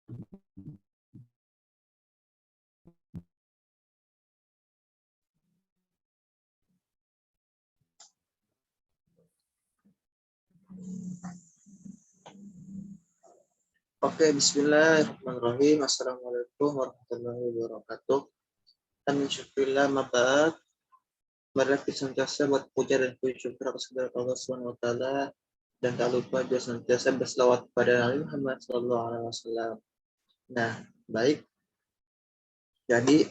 Oke, bismillahirrahmanirrahim. Assalamualaikum warahmatullahi wabarakatuh. Alhamdulillah, mabad. Marilah kita senantiasa buat puja dan puji syukur atas kepada Allah Subhanahu wa taala, dan tak lupa juga senantiasa berselawat kepada Nabi Muhammad sallallahu alaihi wasallam. Nah, baik. Jadi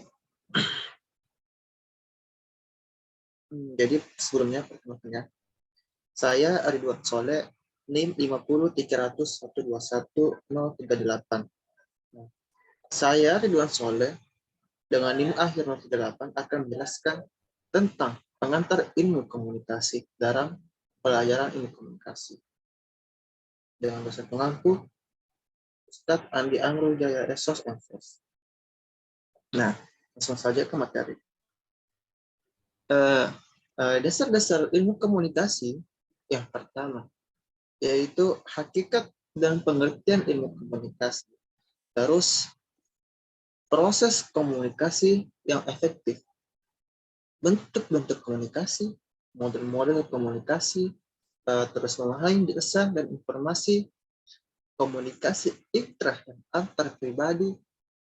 sebelumnya perkenalkannya, saya Ridwan Soleh, NIM 5030121038. Nah, saya Ridwan Soleh dengan NIM akhir 038 akan menjelaskan tentang pengantar ilmu komunikasi dalam pelajaran ilmu komunikasi dengan dosen pengampu Ustadz Andi Amrul Jaya Resos MS. Nah, langsung saja ke materi. Dasar-dasar ilmu komunikasi yang pertama yaitu hakikat dan pengertian ilmu komunikasi. Terus proses komunikasi yang efektif, bentuk-bentuk komunikasi, model-model komunikasi, terus memahami pesan dan informasi, komunikasi intra dan antar pribadi,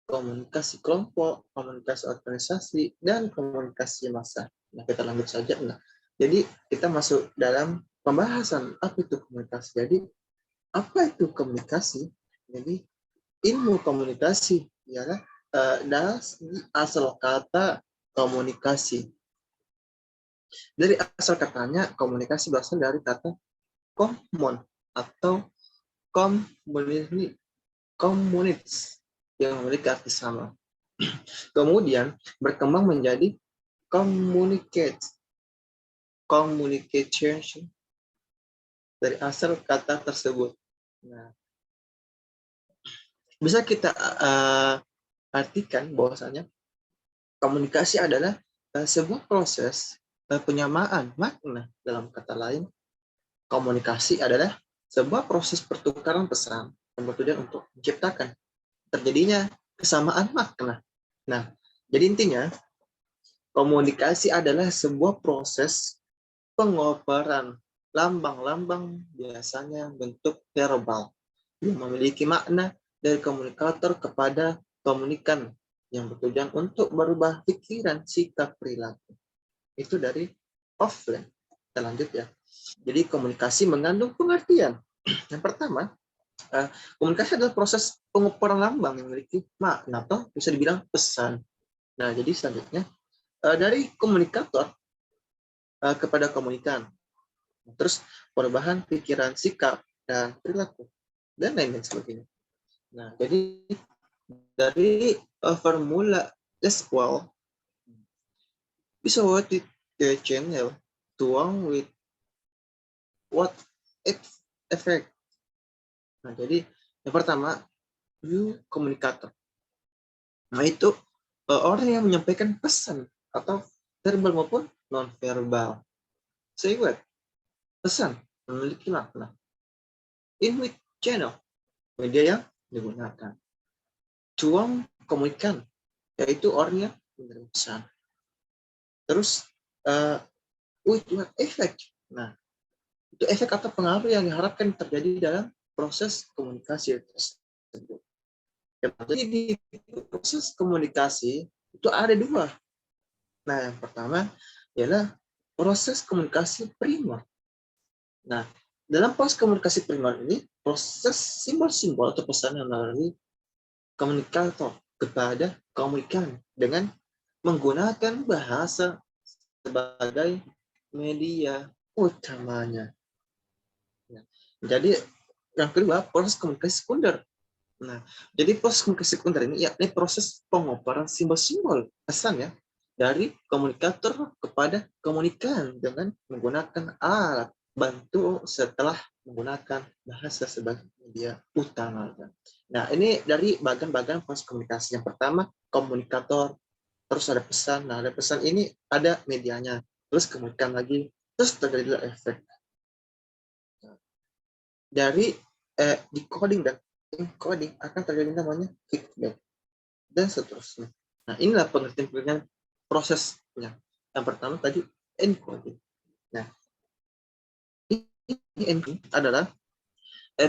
komunikasi kelompok, komunikasi organisasi, dan komunikasi massa. Nah, kita lanjut saja. Nah, jadi kita masuk dalam pembahasan apa itu komunikasi. Jadi, apa itu komunikasi? Jadi, ilmu komunikasi ialah dari asal kata komunikasi. Dari asal katanya, komunikasi berasal dari kata common atau communities yang memiliki arti sama. Kemudian berkembang menjadi communication dari asal kata tersebut. Nah, bisa kita artikan bahwasanya komunikasi adalah sebuah proses penyamaan makna. Dalam kata lain, komunikasi adalah sebuah proses pertukaran pesan yang bertujuan untuk menciptakan terjadinya kesamaan makna. Nah, jadi intinya komunikasi adalah sebuah proses pengoperan lambang-lambang, biasanya bentuk verbal, yang memiliki makna dari komunikator kepada komunikan yang bertujuan untuk merubah pikiran, sikap, perilaku. Itu dari offline. Kita lanjut ya. Jadi komunikasi mengandung pengertian. Yang pertama, komunikasi adalah proses pengoperan lambang yang memiliki makna atau bisa dibilang pesan. Nah, jadi selanjutnya dari komunikator kepada komunikan. Terus perubahan pikiran, sikap, dan perilaku, dan lain-lain sebagainya. Nah, jadi dari formula Lasswell, bisa what the channel tuang with what effect. Nah, jadi yang pertama, you komunikator. Nah, itu orang yang menyampaikan pesan atau verbal maupun non-verbal. Say what? Pesan memiliki makna. In which channel? Media yang digunakan. Cuang komunikan, yaitu orang yang menerima pesan. Terus with what effect? Nah, itu efek atau pengaruh yang diharapkan terjadi dalam proses komunikasi tersebut. Jadi di proses komunikasi itu ada dua. Nah, yang pertama ialah proses komunikasi primer. Nah, dalam proses komunikasi primer ini, proses simbol-simbol atau pesan yang melalui komunikator kepada komunikan dengan menggunakan bahasa sebagai media utamanya. Nah, jadi yang kedua, proses komunikasi sekunder. Nah, jadi proses komunikasi sekunder ini yakni proses pengoperan simbol-simbol pesan ya dari komunikator kepada komunikan dengan menggunakan alat bantu setelah menggunakan bahasa sebagai media utama. Nah, ini dari bagian-bagian proses komunikasi. Yang pertama, komunikator, terus ada pesan. Nah, ada pesan ini ada medianya, terus komunikan lagi, terus terjadilah efek. Dari decoding dan encoding akan terjadi namanya feedback dan seterusnya. Nah, inilah pengertian prosesnya. Yang pertama tadi encoding. Nah, ini encoding adalah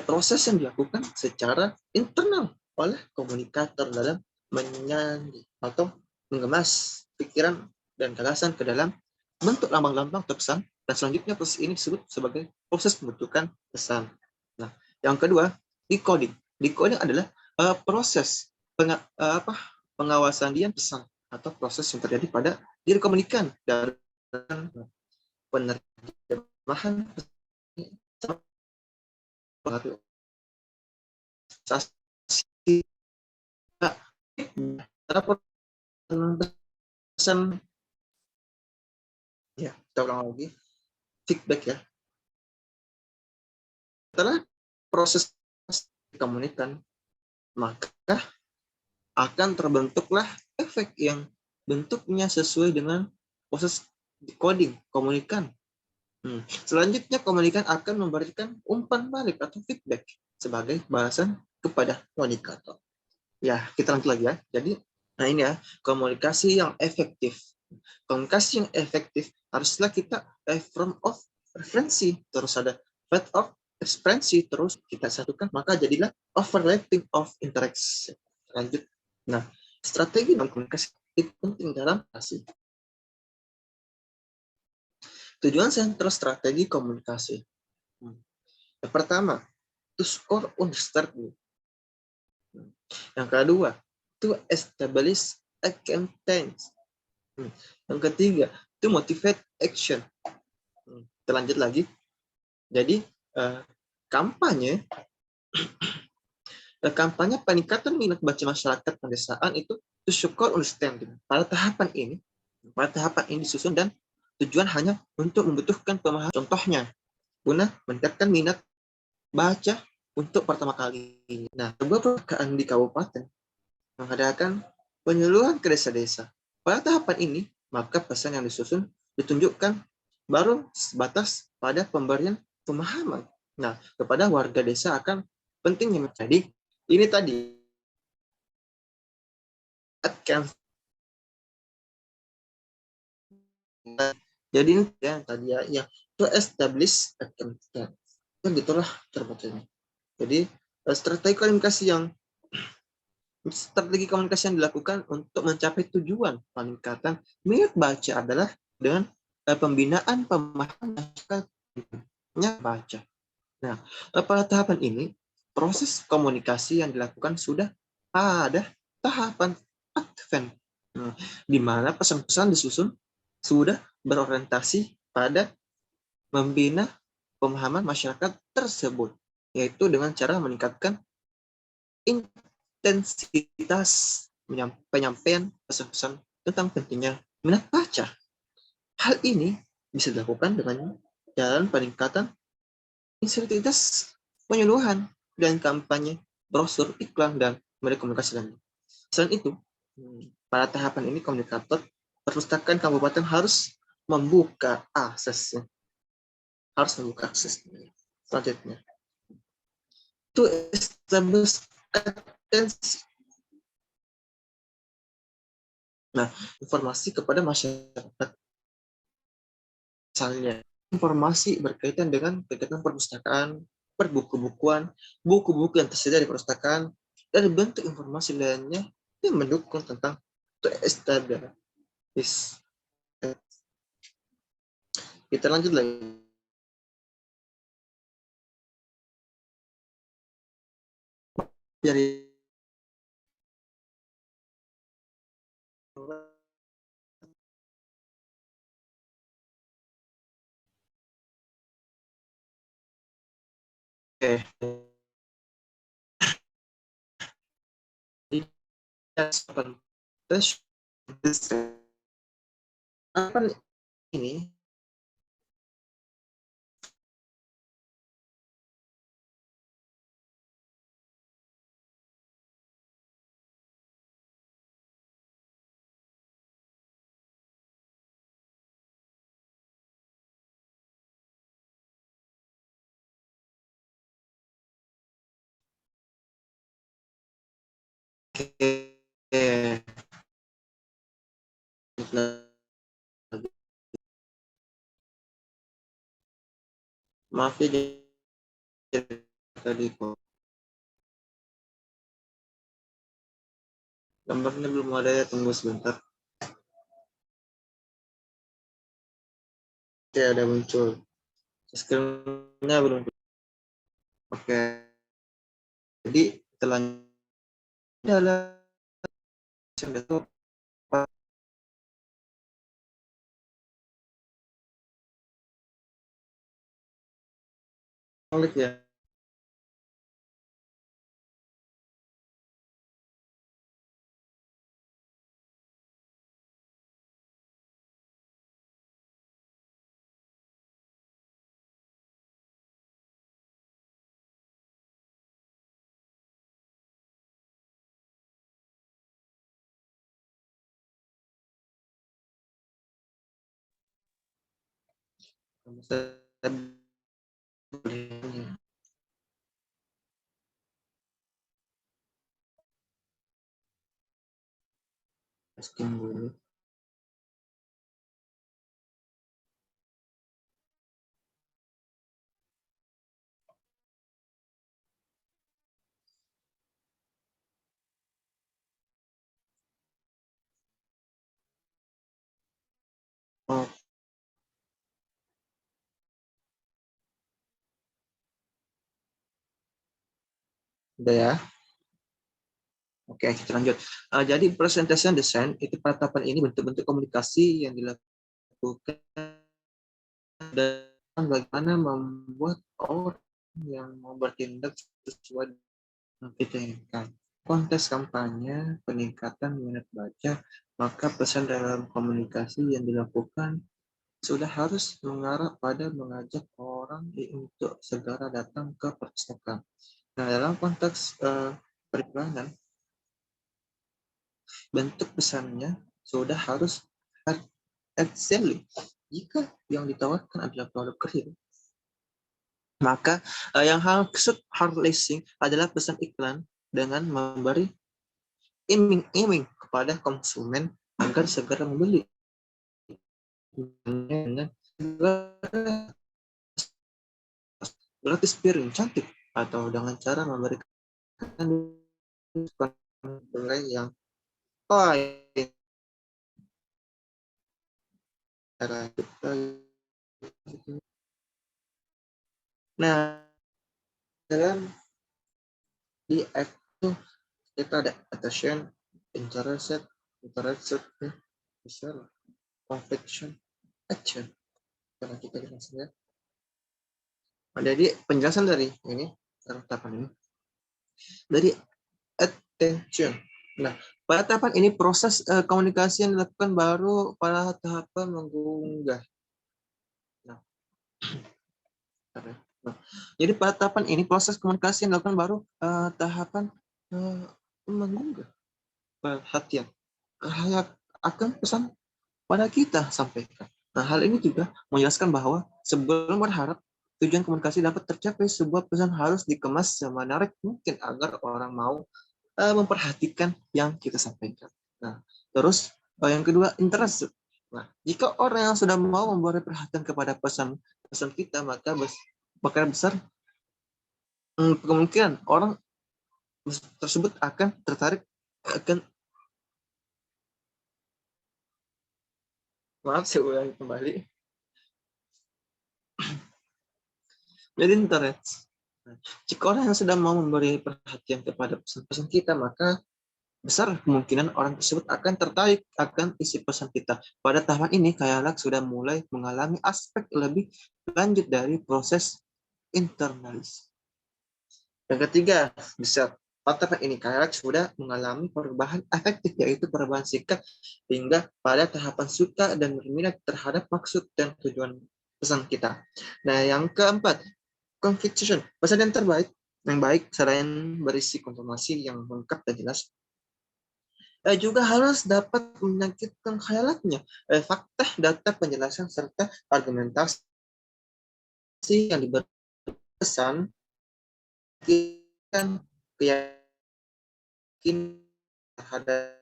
proses yang dilakukan secara internal oleh komunikator dalam menyanyi atau mengemas pikiran dan gagasan ke dalam bentuk lambang-lambang terpesan, dan selanjutnya proses ini disebut sebagai proses pembentukan pesan. Nah, yang kedua, decoding. Decoding adalah proses pengawasan dian pesan atau proses yang terjadi pada diri komunikan dan penerjemahan pesan. Ya, kita ulang lagi. Feedback ya. Setelah proses dikomunikasikan, maka akan terbentuklah efek yang bentuknya sesuai dengan proses decoding, komunikan. Selanjutnya komunikan akan memberikan umpan balik atau feedback sebagai balasan kepada komunikator. Ya, kita lanjut lagi ya. Jadi, nah ini ya, komunikasi yang efektif. Komunikasi yang efektif haruslah kita frame of referensi, terus ada path of ekspresi, terus kita satukan, maka jadilah overlapping of interaction. Lanjut. Nah, strategi dalam komunikasi itu penting dalam komunikasi. Tujuan sentral strategi komunikasi. Yang pertama, to score understanding. Yang kedua, to establish acceptance. Yang ketiga, to motivate action. Kita lanjut lagi. Jadi, kampanye peningkatan minat baca masyarakat pedesaan itu to support understanding. Pada tahapan ini disusun dan tujuan hanya untuk membutuhkan pemahaman. Contohnya, guna meningkatkan minat baca untuk pertama kali. Nah, sebuah perpustakaan di kabupaten mengadakan penyuluhan ke desa-desa. Pada tahapan ini, maka pesan yang disusun ditunjukkan baru sebatas pada pemberian pemahaman. Nah, kepada warga desa akan pentingnya. Jadi, ini tadi jadi ini ya tadi ya yang to establish acceptance. Gitulah terbacanya. Jadi strategi komunikasi yang dilakukan untuk mencapai tujuan peningkatan minat baca adalah dengan pembinaan pemahaman masyarakatnya baca. Nah, pada tahapan ini proses komunikasi yang dilakukan sudah pada tahapan advent, di mana pesan-pesan disusun sudah berorientasi pada membina pemahaman masyarakat tersebut, yaitu dengan cara meningkatkan intensitas penyampaian pesan-pesan tentang pentingnya minat baca. Hal ini bisa dilakukan dengan jalan peningkatan intensitas penyuluhan dan kampanye, brosur, iklan, dan media komunikasi lainnya. Selain itu, pada tahapan ini komunikator perpustakaan kabupaten harus membuka aksesnya. Selanjutnya, to establish attention. Nah, informasi kepada masyarakat. Misalnya, informasi berkaitan dengan kegiatan perpustakaan, perbuku-bukuan, buku-buku yang tersedia di perpustakaan, dan bentuk informasi lainnya yang mendukung tentang to establish. Kita lanjut lagi. Dari ini Maaf ya tadi kok gambarnya belum ada ya, tunggu sebentar. Oke, ada muncul. Screen-nya belum. Oke, jadi setelah adalah itu klik ya. Saya skin dulu. Oh, udah ya. Oke, kita lanjut. Jadi presentation design itu pada tahapan ini bentuk-bentuk komunikasi yang dilakukan dan bagaimana membuat orang yang mau bertindak sesuai dengan kita inginkan. Konteks kampanye, peningkatan minat baca, maka pesan dalam komunikasi yang dilakukan sudah harus mengarah pada mengajak orang untuk segera datang ke perpustakaan. Nah, dalam konteks periklanan, bentuk pesannya sudah harus hard selling. Jika yang ditawarkan adalah produk real, maka yang hard listening adalah pesan iklan dengan memberi iming-iming kepada konsumen agar segera membeli dengan gratis piring cantik atau dengan cara memberikan nilai yang nah, dalam di act itu kita ada attention, interested, visual, confliction, action. Karena kita jelasin ya. Jadi penjelasan dari ini tahapan ini dari attention. Nah, pada tahapan ini proses komunikasi yang dilakukan baru pada tahapan mengunggah. Nah, nah, jadi pada tahapan ini proses komunikasi yang dilakukan baru tahapan mengunggah perhatian akan pesan pada kita sampaikan. Nah, hal ini juga menjelaskan bahwa sebelum berharap tujuan komunikasi dapat tercapai, sebuah pesan harus dikemas semenarik mungkin agar orang mau memperhatikan yang kita sampaikan. Nah, terus yang kedua, interest. Nah, jika orang yang sudah mau memberi perhatian kepada pesan kita, maka besar kemungkinan orang tersebut akan tertarik akan maaf saya ulangi kembali. Jadi interest. Nah, jika orang yang sedang mau memberi perhatian kepada pesan-pesan kita, maka besar kemungkinan orang tersebut akan tertarik akan isi pesan kita. Pada tahapan ini, Kayak sudah mulai mengalami aspek lebih lanjut dari proses internalis. Yang ketiga, besar. Pada tahapan ini, Kayak sudah mengalami perubahan efektif, yaitu perubahan sikap hingga pada tahapan suka dan berminat terhadap maksud dan tujuan pesan kita. Nah, yang keempat, Constitution, pesan yang baik selain berisi konfirmasi yang lengkap dan jelas, juga harus dapat menyakitkan khayalatnya. Fakta, data, penjelasan, serta argumentasi yang diberi pesan keyakinan terhadap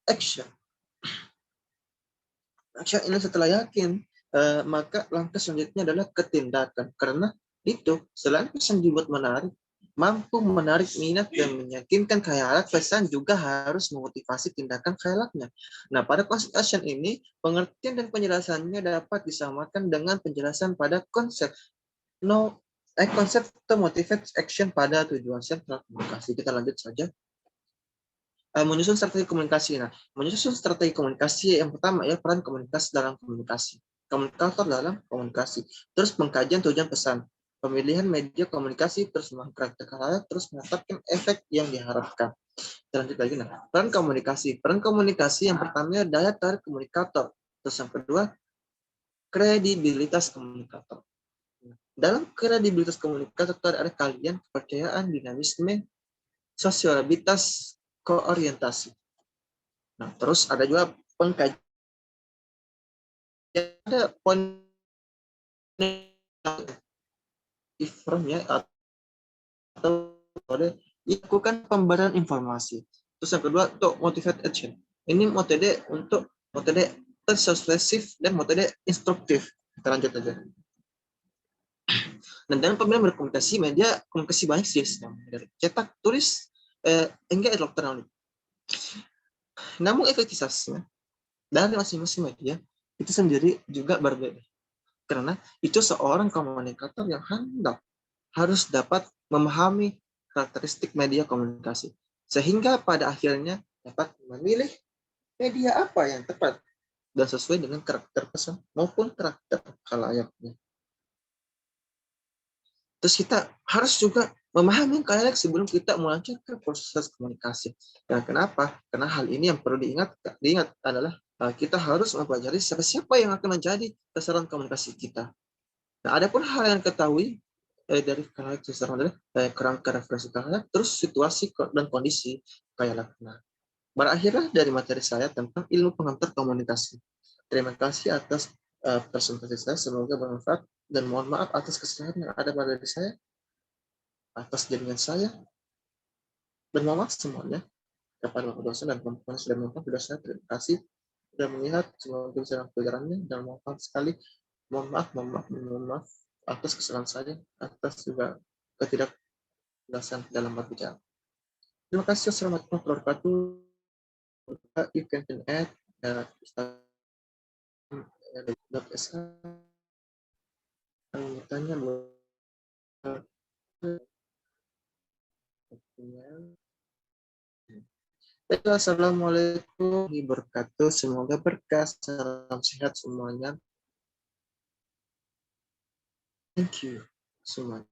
action. Action ini setelah yakin, maka langkah selanjutnya adalah ketindakan. Karena itu, selain pesan dibuat menarik, mampu menarik minat dan meyakinkan khayalat, pesan juga harus memotivasi tindakan khayalatnya. Nah, pada konsep action ini, pengertian dan penjelasannya dapat disamakan dengan penjelasan pada konsep konsep to motivate action pada tujuan sentral komunikasi. Kita lanjut saja. Menyusun strategi komunikasi. Nah, menyusun strategi komunikasi yang pertama ya peran komunikasi dalam komunikasi. Komunikator dalam komunikasi. Terus pengkajian tujuan pesan. Pemilihan media komunikasi, terus mempraktikkan, terus menetapkan efek yang diharapkan. Lanjut lagi. Nah, peran komunikasi. Peran komunikasi yang pertama daya tarik komunikator. Terus yang kedua, kredibilitas komunikator. Dalam kredibilitas komunikator ada kalian, kepercayaan, dinamisme, sosialitas, koorientasi. Nah, terus ada juga pengkajian, ada poin ya atau lakukan pemberian informasi. Terus yang kedua untuk motivate action. Ini metode persuasif dan metode instruktif. Kita lanjut aja. Dan dalam pemilihan berkomunikasi, media komunikasi banyak sih, dari cetak, tulis, hingga elektronik. Namun efektivitasnya dari masing-masing media itu sendiri juga berbeda. Karena itu seorang komunikator yang harus dapat memahami karakteristik media komunikasi. Sehingga pada akhirnya dapat memilih media apa yang tepat dan sesuai dengan karakter pesan maupun karakter khalayaknya. Terus kita harus juga memahami khalayak sebelum kita melanjutkan proses komunikasi. Dan kenapa? Karena hal ini yang perlu diingat adalah kita harus mempelajari siapa yang akan menjadi sasaran komunikasi kita. Nah, ada pun hal yang ketahui dari khalayak sasaran adalah kerangka referensi khalayak, terus situasi dan kondisi khalayak. Nah, berakhirlah dari materi saya tentang ilmu pengantar komunikasi. Terima kasih atas presentasi saya, semoga bermanfaat dan mohon maaf atas kesalahan yang ada pada diri saya, atas jaringan saya, dan mohon maaf semuanya kepada Bapak dosen dan teman-teman sudah menonton video saya. Terima kasih sudah melihat, semoga bisa pelajarannya dan mohon maaf sekali, mohon maaf atas kesalahan saya, atas juga ketidakjelasan dalam berbicara. Terima kasih. Assalamualaikum warahmatullahi wabarakatuh. You can add .sh tanya Assalamualaikum warahmatullahi wabarakatuh. Semoga berkah, salam sehat semuanya. Thank you semuanya.